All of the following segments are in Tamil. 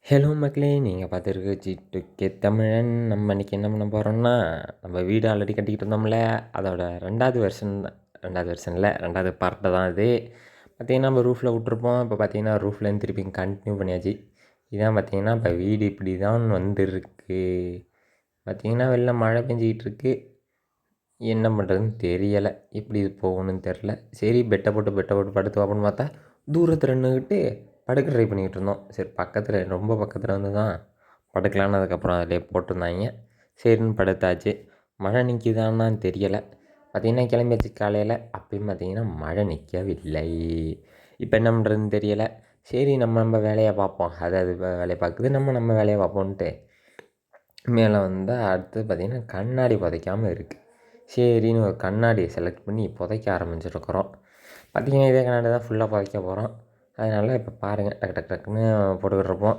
ஹலோ மக்களே! நீங்க பார்த்துருக்கு ஜி2கே தமிழன். நம்ம இன்னைக்கு என்ன பண்ண போறோம்னா, நம்ம வீடு ஆல்ரெடி கட்டிக்கிட்டு இருந்தோம்ல, அதோட 2வது வெர்ஷன் தான். 2வது வெர்ஷன் இல்ல, 2வது பார்ட்டு தான் இது. பார்த்தீங்கன்னா, நம்ம ரூஃபில் விட்டுருப்போம். இப்போ பார்த்தீங்கன்னா, ரூஃப்லேருந்து திருப்பி கன்டினியூ பண்ணியாச்சு. இதான் பார்த்தீங்கன்னா, இப்போ வீடு இப்படி தான் வந்திருக்கு. பார்த்தீங்கன்னா, வெளில மழை பெஞ்சிக்கிட்டு இருக்கு. என்ன பண்ணுறதுன்னு தெரியலை. எப்படி இது போகணும்னு தெரில. சரி பெட்டை போட்டு படுத்து பார்ப்போம்னு பார்த்தா, தூரத்தில் நின்றுக்கிட்டு படுக்க ட்ரை பண்ணிக்கிட்டு இருந்தோம். சரி பக்கத்தில் ரொம்ப பக்கத்தில் வந்து தான் படுக்கலான்னு அதுக்கப்புறம் அதிலே போட்டிருந்தாங்க. சரின்னு படுத்தாச்சு. மழை நிற்கிதான்னு தெரியலை. பார்த்திங்கன்னா கிளம்பியாச்சு காலையில். அப்பயும் பார்த்திங்கன்னா மழை நிற்கவில்லை. இப்போ என்ன பண்ணுறதுன்னு தெரியலை. சரி நம்ம வேலையை பார்ப்போம். அது வேலையை பார்க்குது, நம்ம வேலையை பார்ப்போன்ட்டு மேலே வந்தால் அடுத்து பார்த்திங்கன்னா கண்ணாடி புதைக்காமல் இருக்குது. சரின்னு ஒரு கண்ணாடியை செலக்ட் பண்ணி புதைக்க ஆரம்பிச்சிருக்கிறோம். பார்த்திங்கன்னா இதே கண்ணாடி தான் ஃபுல்லாக புதைக்க போகிறோம். அதனால் இப்போ பாருங்கள் டக்குன்னு போட்டுக்கிட்டு இருப்போம்.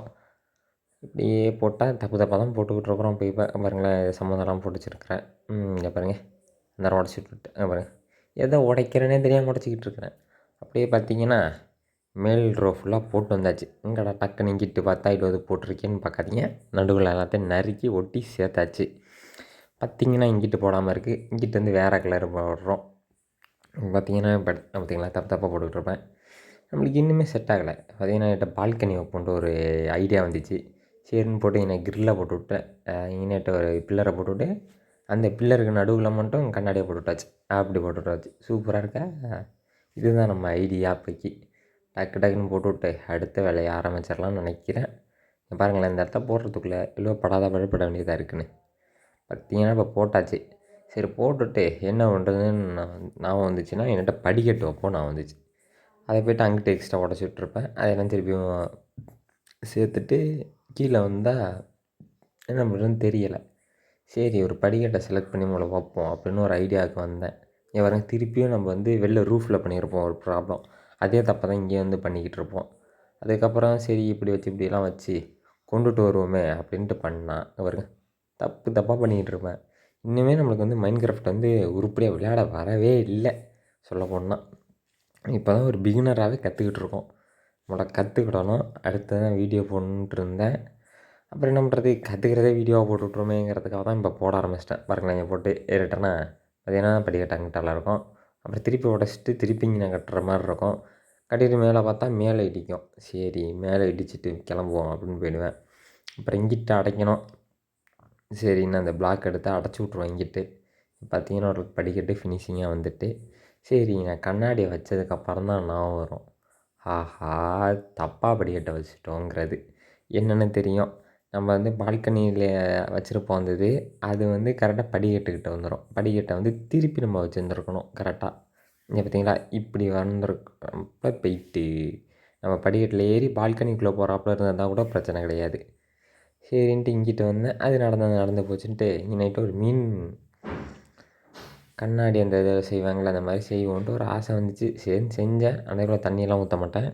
இப்படியே போட்டால் தப்பாக தான் போட்டுக்கிட்டு இருக்கிறோம். இப்போ பாருங்களேன் சம்மந்தம்லாம் போட்டு வச்சுருக்கிறேன். இங்கே பாருங்கள் இந்த உடச்சி விட்டுட்டு பாருங்கள் எதை உடைக்கிறேனே தெரியாமல் உடச்சிக்கிட்டு இருக்கிறேன். அப்படியே பார்த்திங்கன்னா மேல் ரோ ஃபுல்லாக போட்டு வந்தாச்சு. இங்கடா டக்குன்னு இங்கிட்டு பார்த்தா இது வந்து போட்டிருக்கேன்னு பார்க்காதீங்க. நடுவில் எல்லாத்தையும் நறுக்கி ஒட்டி சேர்த்தாச்சு. பார்த்திங்கன்னா இங்கிட்டு போடாமல் இருக்குது. இங்கிட்டு வந்து வேறு கலர் போடுறோம். பார்த்திங்கன்னா பார்த்திங்களா தப்பாக போட்டுக்கிட்டு இருப்பேன். நம்மளுக்கு இன்னுமே செட் ஆகலை. பார்த்திங்கன்னா என்கிட்ட பால்கனி வைப்போன்ட்டு ஒரு ஐடியா வந்துச்சு. சரின்னு போட்டு என்னை கிரில்லை போட்டு விட்டேன். இங்கிட்ட ஒரு பில்லரை போட்டுவிட்டு அந்த பில்லருக்கு நடுவில் மட்டும் கண்ணாடியை போட்டு விட்டாச்சு. அப்படி போட்டு விட்டாச்சு. சூப்பராக இருக்கா? இதுதான் நம்ம ஐடியா அப்போக்கி. டக்குன்னு போட்டுவிட்டு அடுத்த வேலையை ஆரம்பிச்சிடலாம்னு நினைக்கிறேன். பாருங்களேன் இந்த இடத்த போடுறதுக்குள்ளே எவ்வளோ படாத வேண்டியதாக இருக்குன்னு. பார்த்திங்கன்னா இப்போ போட்டாச்சு. சரி போட்டுவிட்டு என்ன பண்ணுறதுன்னு நான் வந்துச்சுன்னா என்கிட்ட படிக்கட்டு வைப்போம் நான் வந்துச்சு. அதை போய்ட்டு அங்கிட்டு எக்ஸ்ட்ரா உடச்சி விட்ருப்பேன். அதெல்லாம் திருப்பியும் சேர்த்துட்டு கீழே வந்தால் என்ன பண்ணுறதுன்னு தெரியலை. சரி ஒரு படிக்கட்டை செலக்ட் பண்ணி முதல்ல வைப்போம் அப்படின்னு ஒரு ஐடியாவுக்கு வந்தேன். பாருங்க திருப்பியும் நம்ம வந்து வெளில ரூஃபில் பண்ணியிருப்போம் ஒரு ப்ராப்ளம். அதே தப்பை தான் இங்கே வந்து பண்ணிக்கிட்டு இருப்போம். அதுக்கப்புறம் சரி இப்படிலாம் வச்சு கொண்டுட்டு வருவோமே அப்படின்ட்டு பண்ணால் பாருங்க தப்பாக பண்ணிக்கிட்டு இருப்பேன். இன்னுமே நம்மளுக்கு வந்து மைண்ட் கிராஃப்ட் வந்து உருப்படியாக விளையாட வரவே இல்லை சொல்லப்போனால். இப்போ தான் ஒரு பிகினராகவே கற்றுக்கிட்டு இருக்கோம். கற்றுக்கிடணும். அடுத்து தான் வீடியோ போடணுன்ட்டு இருந்தேன். அப்புறம் என்ன பண்ணுறது, கற்றுக்கிறதே வீடியோவாக போட்டு விட்ருமேங்கிறதுக்காக தான் இப்போ போட ஆரம்பிச்சிட்டேன். பாருங்களேன் இங்கே போட்டு ஏறிட்டேன்னா பார்த்தீங்கன்னா படிக்கட்டு அங்கிட்டால இருக்கும். அப்புறம் திருப்பி உடச்சிட்டு திருப்பி இங்கே நான் கட்டுற மாதிரி இருக்கும். கட்டிட்டு மேலே பார்த்தா மேலே இடிக்கும். சரி மேலே இடிச்சிட்டு கிளம்புவோம் அப்படின்னு போயிடுவேன். அப்புறம் இங்கிட்டு அடைக்கணும். சரின்னு அந்த பிளாக் எடுத்து அடைச்சி விட்ருவேன் இங்கிட்டு. பார்த்தீங்கன்னா ஒரு படிக்கட்டு ஃபினிஷிங்காக வந்துட்டு சரி நான் கண்ணாடியை வச்சதுக்கப்புறம் தான் நான் வரும். ஆஹா தப்பாக படிக்கட்டை வச்சுட்டோங்கிறது என்னென்னு தெரியும். நம்ம வந்து பால்கனியில் வச்சுருப்போம் அந்த இது. அது வந்து கரெக்டாக படிக்கட்டுக்கிட்ட வந்துடும். படிக்கட்டை வந்து திருப்பி நம்ம வச்சுருந்துருக்கணும் கரெக்டாக. இங்கே பார்த்தீங்களா இப்படி வந்திருக்கப்ப போயிட்டு நம்ம படிக்கட்டில் ஏறி பால்கனிக்குள்ளே போகிறாப்புல இருந்தால் கூட பிரச்சனை கிடையாது. சரின்ட்டு இங்கிட்டு வந்தேன். அது நடந்து போச்சுன்ட்டு இங்கே நைட்டு ஒரு மீன் கண்ணாடி அந்த இதில் செய்வாங்கள்ல அந்த மாதிரி செய்வோன்ட்டு ஒரு ஆசை வந்துச்சு. சரின்னு செஞ்சேன். ஆனால் தண்ணியெல்லாம் ஊற்ற மாட்டேன்.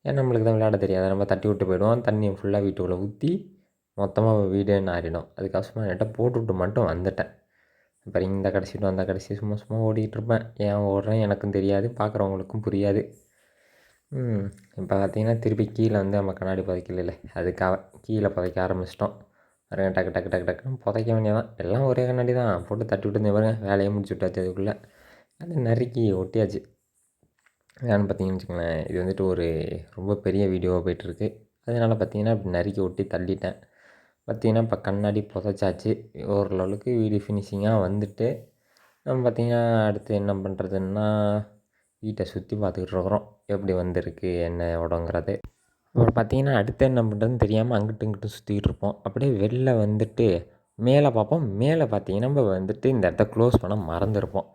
ஏன்னா நம்மளுக்கு தான் விளையாட தெரியாது. நம்ம தட்டி விட்டு போயிடுவோம். தண்ணியை ஃபுல்லாக வீட்டுக்குள்ளே ஊற்றி மொத்தமாக வீடே நாறிடும். அதுக்கப்புறமா என்கிட்ட போட்டுவிட்டு மட்டும் வந்துட்டேன். அப்புறம் இந்த கடைசி டு அந்த கடைசி சும்மா ஓடிக்கிட்டு இருப்பேன். ஏன் ஓடுறேன் எனக்கும் தெரியாது, பார்க்குறவங்களுக்கும் புரியாது. இப்போ பார்த்திங்கன்னா திருப்பி கீழே வந்து நம்ம கண்ணாடி புதைக்கல, அதுக்காக கீழே புதைக்க ஆரம்பிச்சிட்டோம். பாருங்க டக்குன்னு புதைக்க வேண்டியதான். எல்லாம் ஒரே கண்ணாடி தான் போட்டு தட்டி விட்டு பாருங்க வேலையை முடிச்சு விட்டாச்சு. அதுக்குள்ளே அது நறுக்கி ஒட்டியாச்சு. ஏன்னு பார்த்தீங்கன்னு வச்சுக்கோங்களேன், இது வந்துட்டு ஒரு ரொம்ப பெரிய வீடியோவாக போய்ட்டுருக்கு. அதனால் பார்த்திங்கன்னா இப்படி நறுக்கி ஒட்டி தள்ளிட்டேன். பார்த்திங்கன்னா இப்போ கண்ணாடி புதைச்சாச்சு. ஓரளவுக்கு வீடு ஃபினிஷிங்காக வந்துட்டு நம்ம பார்த்திங்கன்னா அடுத்து என்ன பண்ணுறதுன்னா வீட்டை சுற்றி பார்த்துக்கிட்டு இருக்கிறோம். எப்படி வந்திருக்கு என்ன இடங்கிறது. அப்புறம் பார்த்திங்கன்னா அடுத்து என்ன பண்ணுறதுன்னு தெரியாமல் அங்கிட்டும் இங்கிட்டும் சுற்றிக்கிட்டு இருப்போம். அப்படியே வெளில வந்துட்டு மேலே பார்ப்போம். மேலே பார்த்திங்கன்னா நம்ம வந்துட்டு இந்த இடத்த க்ளோஸ் பண்ண மறந்துருப்போம்.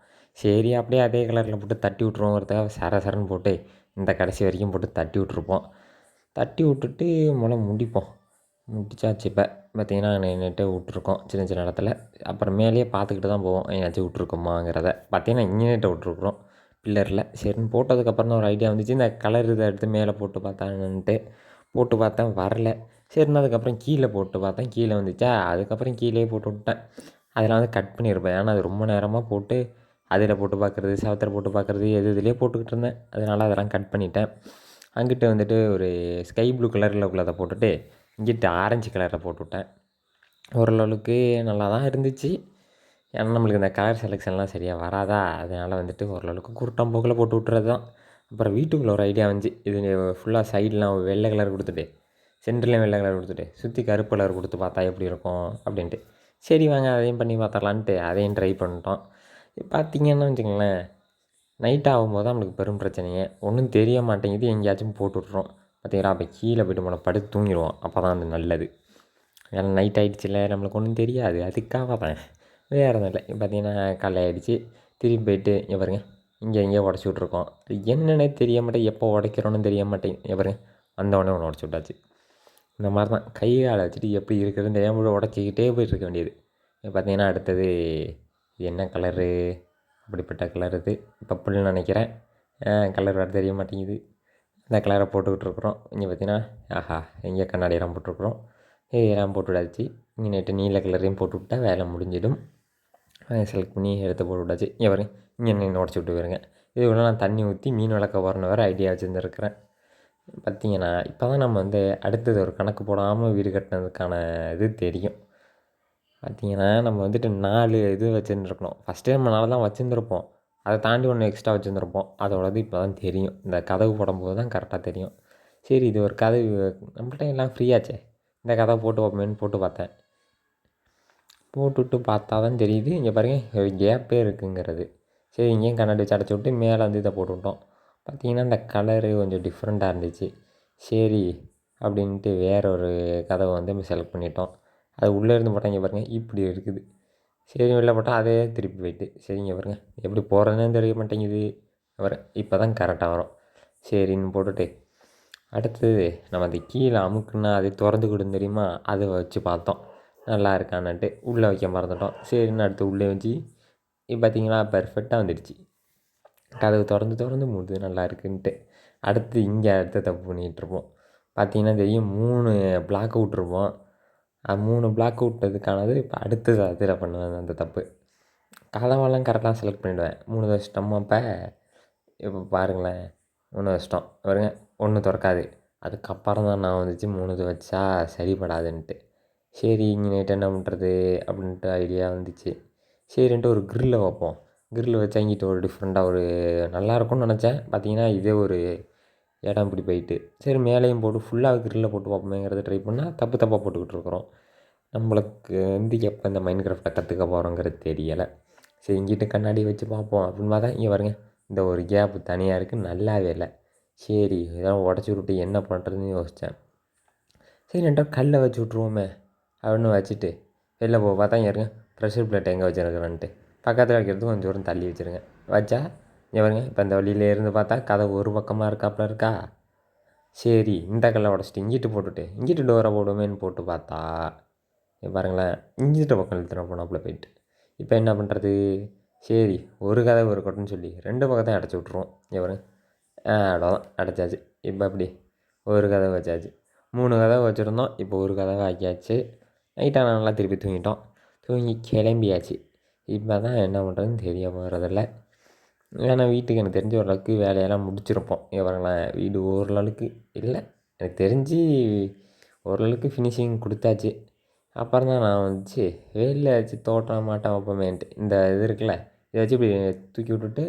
சரி அப்படியே அதே கலரில் போட்டு தட்டி விட்ருவோங்கிறதுக்காக சரன்னு போட்டு இந்த கடைசி வரைக்கும் போட்டு தட்டி விட்ருப்போம். தட்டி விட்டுட்டு முடிப்போம். முடிச்சாச்சு. இப்போ பார்த்திங்கன்னா நின்றுட்டு விட்ருக்கோம் சின்ன இடத்துல. அப்புறம் மேலேயே பார்த்துக்கிட்டு தான் போவோம் எங்கேயாச்சும் விட்ருக்கோமாங்கிறத. பார்த்திங்கன்னா இங்கேனிட்ட விட்ருக்குறோம் பில்லரில். சரின்னு போட்டதுக்கப்புறம் தான் ஒரு ஐடியா வந்துச்சு. இந்த கலர் இதை எடுத்து மேலே போட்டு பார்த்தான்ட்டு போட்டு பார்த்தேன் வரல. சரின்னு அதுக்கப்புறம் கீழே போட்டு பார்த்தேன் கீழே வந்துச்சா. அதுக்கப்புறம் கீழே போட்டு விட்டேன். அதெல்லாம் வந்து கட் பண்ணியிருப்பேன். ஏன்னா அது ரொம்ப நேரமாக போட்டு அதில் போட்டு பார்க்குறது செவத்தில் போட்டு பார்க்குறது இதுலேயே போட்டுக்கிட்டு இருந்தேன். அதனால் அதெல்லாம் கட் பண்ணிவிட்டேன். அங்கிட்ட வந்துட்டு ஒரு ஸ்கை ப்ளூ கலரில் உள்ளதை போட்டுட்டு இங்கிட்டு ஆரஞ்சு கலரில் போட்டுவிட்டேன். ஓரளவுக்கு நல்லா தான் இருந்துச்சு. ஏன்னா நம்மளுக்கு இந்த கலர் செலெக்ஷன்லாம் சரியாக வராதா, அதனால் வந்துட்டு ஓரளவுக்கு குருட்டாம் போக்கில் போட்டு விட்டுறது தான். அப்புறம் வீட்டுக்குள்ளே ஒரு ஐடியா வந்துச்சு, இது ஃபுல்லாக சைட்லாம் வெள்ளை கலர் கொடுத்துட்டு, சென்டர்லேயும் வெள்ளை கலர் கொடுத்துட்டு, சுற்றி கருப்பு கலர் கொடுத்து பார்த்தா எப்படி இருக்கும் அப்படின்ட்டு. சரி வாங்க அதையும் பண்ணி பார்த்துடலான்ட்டு அதையும் ட்ரை பண்ணிட்டோம். பார்த்திங்கன்னா வச்சுக்கோங்களேன், நைட் ஆகும்போது தான் நம்மளுக்கு பெரும் பிரச்சனையே. ஒன்றும் தெரிய மாட்டேங்குது, எங்கேயாச்சும் போட்டு விட்றோம். பார்த்தீங்களா, அப்போ கீழே போய்ட்டு நம்மளை படுத்து தூங்கிடுவோம். அப்போ தான் அது நல்லது. ஏன்னா நைட் ஆகிடுச்சில்ல, நம்மளுக்கு ஒன்றும் தெரியாது. அதுக்காக தான், வேறு எதுவும் இல்லை. பார்த்தீங்கன்னா காலைல ஆகிடுச்சி. திரும்பி போய்ட்டு இங்கே பாருங்கள், இங்கே எங்கேயோ உடச்சி விட்ருக்கோம். அது என்னென்னே தெரிய மாட்டேங்குது, எப்போ உடைக்கிறோன்னு தெரிய மாட்டேங்குது. இங்கே பாருங்கள், வந்தவொடனே ஒன்று உடச்சி விட்டாச்சு. இந்த மாதிரி தான் கை காலை வச்சுட்டு எப்படி இருக்குதுன்னு தெரியாமல் உடச்சிக்கிட்டே போயிட்டுருக்க வேண்டியது. பார்த்தீங்கன்னா அடுத்தது இது என்ன கலரு, அப்படிப்பட்ட கலர் இது பப்புள்னு நினைக்கிறேன். கலர் வேறு தெரிய மாட்டேங்குது. இந்த கலரை போட்டுக்கிட்டுருக்குறோம். இங்கே பார்த்தீங்கன்னா ஆஹா, எங்கே கண்ணாடியெல்லாம் போட்டிருக்குறோம். இதெல்லாம் போட்டு விடாச்சு. இங்கே நைட்டு நீல கலரையும் போட்டு விட்டா வேலை முடிஞ்சிடும். செலக்ட் பண்ணி எடுத்து போட்டு விட்டாச்சு. இங்கே பாருங்க, இங்கே என்ன உடச்சி விட்டு போயிருங்க. இதுக்குள்ள நான் தண்ணி ஊற்றி மீன் வளர்க்க போகிறேன்னு வேறு ஐடியா வச்சுருந்துருக்கிறேன். பார்த்திங்கன்னா இப்போ தான் நம்ம வந்து அடுத்தது ஒரு கணக்கு போடாமல் வீடு கட்டினதுக்கான இது தெரியும். பார்த்திங்கன்னா நம்ம வந்துட்டு 4 இது வச்சுருந்துருக்கணும். ஃபஸ்ட்டே நம்ம 4 தான் வச்சுருந்துருப்போம். அதை தாண்டி ஒன்று எக்ஸ்ட்ரா வச்சுருந்துருப்போம். அதோடது இப்போ தான் தெரியும். இந்த கதவு போடும்போது தான் கரெக்டாக தெரியும். சரி, இது ஒரு கதவு, நம்மள்ட்ட எல்லாம் ஃப்ரீயாச்சே, இந்த கதவை போட்டு வைப்போமேன்னு போட்டு பார்த்தேன். போட்டுவிட்டு பார்த்தா தான் தெரியுது, இங்கே பாருங்கள் கேப்பே இருக்குங்கிறது. சரி, இங்கேயும் கண்ணாடி வச்சு அடைச்சி விட்டு மேலே வந்து இதை போட்டு விட்டோம். பார்த்திங்கன்னா இந்த கலரு கொஞ்சம் டிஃப்ரெண்ட்டாக இருந்துச்சு. சரி அப்படின்ட்டு வேற ஒரு கதவை வந்து செலக்ட் பண்ணிட்டோம். அது உள்ளே இருந்து போட்டால் இங்கே பாருங்கள் இப்படி இருக்குது. சரி, வெளில போட்டால் அதே திருப்பி போயிட்டு. சரி, இங்கே பாருங்கள் எப்படி போகிறதுன்னு தெரிய மாட்டேங்குது. அப்புறம் இப்போ தான் கரெக்டாக வரும். சரின்னு போட்டுட்டு அடுத்தது நம்ம அதை கீழே அமுக்குன்னா அது திறந்துக்கிடும் தெரியுமா, அதை வச்சு பார்த்தோம் நல்லா இருக்கான்னுட்டு. உள்ளே வைக்க மறந்துட்டோம். சரின்னு அடுத்து உள்ளே வச்சு இப்போ பார்த்தீங்களா பெர்ஃபெக்டாக வந்துடுச்சு. கதவு திறந்து மூடுது நல்லா இருக்குன்ட்டு. அடுத்து இங்கே அடுத்த தப்பு பண்ணிகிட்ருப்போம். பார்த்தீங்கன்னா தெரியும், 3 பிளாக் விட்ருப்போம். 3 பிளாக் விட்டதுக்கானது இப்போ அடுத்தது அதில் பண்ணுவேன் அந்த தப்பு. கதவெல்லாம் கரெக்டாக செலக்ட் பண்ணிவிடுவேன். 3 வச்சிட்டோமா இப்போ பாருங்களேன், 3 வச்சிட்டோம் பாருங்க, 1 திறக்காது. அதுக்கப்புறம் தான் நான் வந்துச்சு 3 வச்சா சரிப்படாதுன்ட்டு. சரி, இங்கே நைட்டு என்ன பண்ணுறது அப்படின்ட்டு ஐடியா வந்துச்சு. சரின்ட்டு ஒரு க்ரில்லை வைப்போம். க்ரில் வச்சா இங்கிட்ட ஒரு டிஃப்ரெண்ட்டாக ஒரு நல்லாயிருக்கும்னு நினச்சேன். பார்த்தீங்கன்னா இதே ஒரு இடம் இப்படி போயிட்டு, சரி மேலேயும் போட்டு ஃபுல்லாக க்ரில்லை போட்டு பார்ப்போமேங்கிறத ட்ரை பண்ணால் தப்பாக போட்டுக்கிட்டு இருக்கிறோம். நம்மளுக்கு வந்து எப்போ இந்த மைண்ட் கிராஃப்ட்டை கற்றுக்க போகிறோங்கிறது தெரியலை. சரி, இங்கிட்ட கண்ணாடி வச்சு பார்ப்போம் அப்படின்னு பார்த்தா இங்கே பாருங்க, இந்த ஒரு கேப்பு தனியாக இருக்குது, நல்லாவே இல்லை. சரி, இதெல்லாம் உடச்சி விட்டு என்ன பண்ணுறதுன்னு யோசித்தேன். சரி, ரெண்டா கல்லை வச்சு விட்ருவோமே அப்படின்னு வச்சுட்டு வெளில போய் பார்த்தா இங்கே இருங்க, ப்ரெஷர் பிளேட் எங்கே வச்சுருக்கிறேன்ட்டு பக்கத்தில் வைக்கிறது கொஞ்சம் தூரம் தள்ளி வச்சுருங்க. வச்சா இங்கே பாருங்க, இப்போ இந்த வழியில இருந்து பார்த்தா கதவு ஒரு பக்கமாக இருக்காப்புல இருக்கா. சரி, இந்த கல்லை உடச்சிட்டு இங்கிட்டு போட்டுட்டு இங்கிட்டு டோரை போடுவேன்னு போட்டு பார்த்தா பாருங்களேன், இங்கிட்ட பக்கம் இழுத்துட்டு போனாப்புல போயிட்டு. இப்போ என்ன பண்ணுறது? சரி, ஒரு கதவு இருக்கட்டும்னு சொல்லி 2 பக்கத்தையும் அடைச்சி விட்ருவோம். இங்கே பாருங்க, அவ்வளோதான் அடைச்சாச்சு. இப்போ அப்படி ஒரு கதவு வச்சாச்சு. 3 கதவு வச்சுருந்தோம், இப்போ ஒரு கதவை ஆக்கியாச்சு. நைட்டாக நல்லா திருப்பி தூங்கிட்டோம். தூங்கி கிளம்பியாச்சு. இப்போ தான் என்ன பண்ணுறதுன்னு தெரிய போகிறதில்ல. ஏன்னா வீட்டுக்கு எனக்கு தெரிஞ்ச ஓரளவுக்கு வேலையெல்லாம் முடிச்சிருப்போம். இங்கே பாருங்களேன், வீடு ஓரளவுக்கு இல்லை, எனக்கு தெரிஞ்சு ஓரளவுக்கு ஃபினிஷிங் கொடுத்தாச்சு. அப்புறம் தான் நான் வந்துச்சு வெளில வச்சு தோட்டம் மாட்டம் வைப்போமேன்ட்டு இந்த இது இருக்குல்ல, இதை வச்சு இப்படி தூக்கி விட்டுட்டு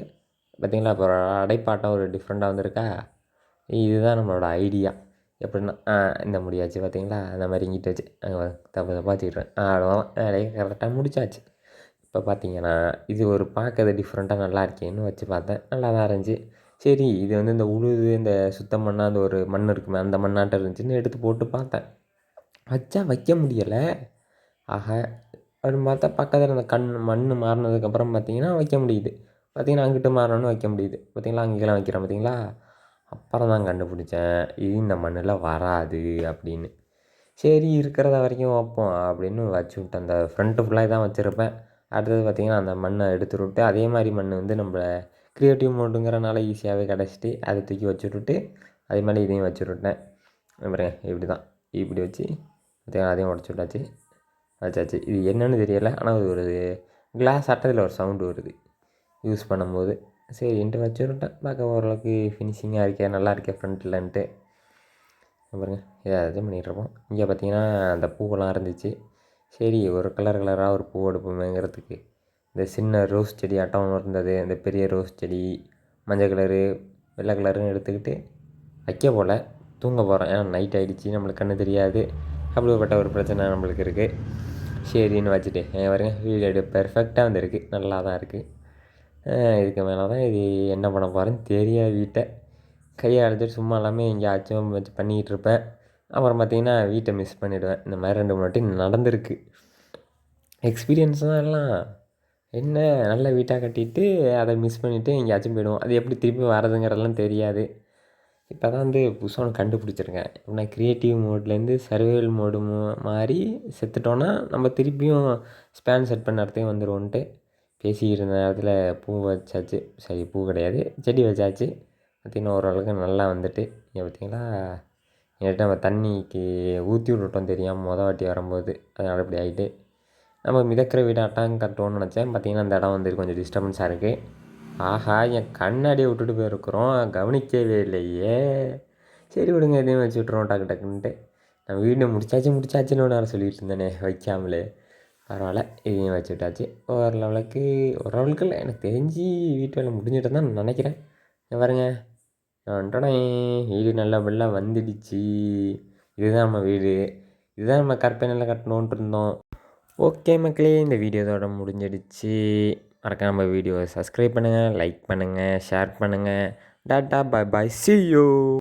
பார்த்திங்களா, இப்போ அடைப்பாட்டம் ஒரு டிஃப்ரெண்ட்டாக வந்திருக்கா. இதுதான் நம்மளோட ஐடியா. எப்படின்னா இந்த முடியாச்சு பார்த்திங்களா, அந்த மாதிரி இங்கிட்டு வச்சு தப்பாக வச்சுக்கிட்டேன். அவ்வளோதான், வேலையை கரெக்டாக முடிச்சாச்சு. இப்போ பார்த்திங்கன்னா இது ஒரு பார்க்கறது டிஃப்ரெண்ட்டாக நல்லா இருக்கேன்னு வச்சு பார்த்தேன். நல்லா தான் இருந்துச்சு. சரி, இது வந்து இந்த உழுது இந்த சுத்தம் பண்ணால் அந்த ஒரு மண் இருக்குமே, அந்த மண்ணாட்டம் இருந்துச்சுன்னு எடுத்து போட்டு பார்த்தேன். வச்சா வைக்க முடியலை. ஆக அப்படின்னு பார்த்தா பக்கத்தில் அந்த மண் மாறினதுக்கப்புறம் பார்த்திங்கன்னா வைக்க முடியுது. பார்த்திங்கன்னா அங்கிட்டு மாறணும்னு வைக்க முடியுது. பார்த்திங்களா, அங்கேலாம் வைக்கிறேன் பார்த்திங்களா. அப்புறம் தான் கண்டுபிடிச்சேன், இது இந்த மண்ணில் வராது அப்படின்னு. சரி, இருக்கிறத வரைக்கும் வைப்போம் அப்படின்னு வச்சு விட்டேன். அந்த ஃப்ரண்ட்டு ஃபுல்லாக தான் வச்சுருப்பேன். அடுத்தது பார்த்திங்கன்னா அந்த மண்ணை எடுத்து விட்டு அதே மாதிரி மண் வந்து நம்ம க்ரியேட்டிவ் மோடுங்கிறனால ஈஸியாகவே கிடச்சிட்டு அதை தூக்கி வச்சு விட்டுட்டு அதே மாதிரி இதையும் வச்சு விட்டேன். பாருங்க, இப்படி தான் இப்படி வச்சு பார்த்திங்கன்னா அதையும் உடச்சி விட்டாச்சு, வச்சாச்சு. இது என்னென்னு தெரியலை, ஆனால் அது ஒரு கிளாஸ் ஆட்டத்தில் ஒரு சவுண்டு வருது யூஸ் பண்ணும்போது. சரின்ட்டு வச்சு விட்டேன். பார்க்க ஓரளவுக்கு ஃபினிஷிங்காக இருக்கே, நல்லா இருக்கே ஃப்ரண்ட்லன்ட்டு. பாருங்க ஏதாச்சும் பண்ணிகிட்ருப்போம். இங்கே பார்த்தீங்கன்னா அந்த பூவெல்லாம் இருந்துச்சு. சரி ஒரு கலராக ஒரு பூ எடுப்போமேங்கிறதுக்கு இந்த சின்ன ரோஸ் செடி ஆட்டம் ஒன்று இருந்தது. இந்த பெரிய ரோஸ் செடி மஞ்சள் கலரு வெள்ளை கலருன்னு எடுத்துக்கிட்டு வைக்க போல் தூங்க போகிறோம். ஏன்னா நைட் ஆகிடுச்சி, நம்மளுக்கு கண்ணு தெரியாது. அப்படிப்பட்ட ஒரு பிரச்சனை நம்மளுக்கு இருக்குது. சரின்னு வச்சுட்டு பாருங்க வீடியோ பெர்ஃபெக்டாக வந்திருக்கு, நல்லா தான் இருக்குது. இதுக்கு மேலே தான் இது என்ன பண்ண போகிறேன்னு தெரியாது. வீட்டை கையை அழைச்சிட்டு சும்மா எல்லாமே எங்கேயாச்சும் வச்சு பண்ணிக்கிட்டு இருப்பேன். அப்புறம் பார்த்திங்கன்னா வீட்டை மிஸ் பண்ணிவிடுவேன். இந்த மாதிரி 2-3 வாட்டி நடந்திருக்கு. எக்ஸ்பீரியன்ஸ் தான் எல்லாம். என்ன நல்ல வீட்டாக கட்டிட்டு அதை மிஸ் பண்ணிவிட்டு எங்கேயாச்சும் போயிடுவோம். அது எப்படி திருப்பி வரதுங்கிறதெல்லாம் தெரியாது. இப்போ தான் வந்து புதுசாக ஒன்று கண்டுபிடிச்சிருக்கேன். எப்படின்னா க்ரியேட்டிவ் மோட்லேருந்து சர்வைவல் மோடு மாறி செத்துட்டோன்னா நம்ம திருப்பியும் ஸ்பேன் செட் பண்ண இடத்துக்கு வந்துடுவோன்ட்டு பேசிக்கிட்டு இருந்த நேரத்தில் பூ வச்சாச்சு. சரி பூ கிடையாது, செடி வச்சாச்சு. பார்த்திங்கன்னா ஓரளவுக்கு நல்லா வந்துட்டு இங்கே பார்த்திங்களா என்கிட்ட நம்ம தண்ணிக்கு ஊற்றி விட்டுட்டோம் தெரியாமல் வாட்டி வரும்போது. அதனால் இப்படி ஆகிட்டு நம்ம மிதக்கிற வீடாட்டம் கட்டுவோன்னு நினச்சேன். பார்த்திங்கன்னா அந்த இடம் வந்து கொஞ்சம் டிஸ்டர்பன்ஸாக இருக்குது. ஆஹா என் கண்ணாடியை விட்டுட்டு போயிருக்கிறோம், கவனிக்கவே இல்லையே. சரி விடுங்க எதையும் வச்சு விட்ருவோம் டக்கு டக்குன்ட்டு. நான் வீடு முடிச்சாச்சுன்னு வேறு சொல்லிகிட்டு இருந்தேனே வைக்காமலே. பரவாயில்ல இதையும் வச்சு விட்டாச்சு. ஓரளவுக்கு இல்லை, எனக்கு தெரிஞ்சு வீட்டு வேலை முடிஞ்சிட்டு தான் நினைக்கிறேன். பாருங்க வீடு நல்லபடியாக வந்துடுச்சு. இதுதான் நம்ம வீடு, இதுதான் நம்ம கற்பனையில் கட்டணுன்ட்டு இருந்தோம். ஓகே மக்களே, இந்த வீடியோ இதோட முடிஞ்சிடுச்சு. மறக்காம நம்ம வீடியோவை சப்ஸ்கிரைப் பண்ணுங்கள், லைக் பண்ணுங்கள், ஷேர் பண்ணுங்கள். Tata bye bye, see you.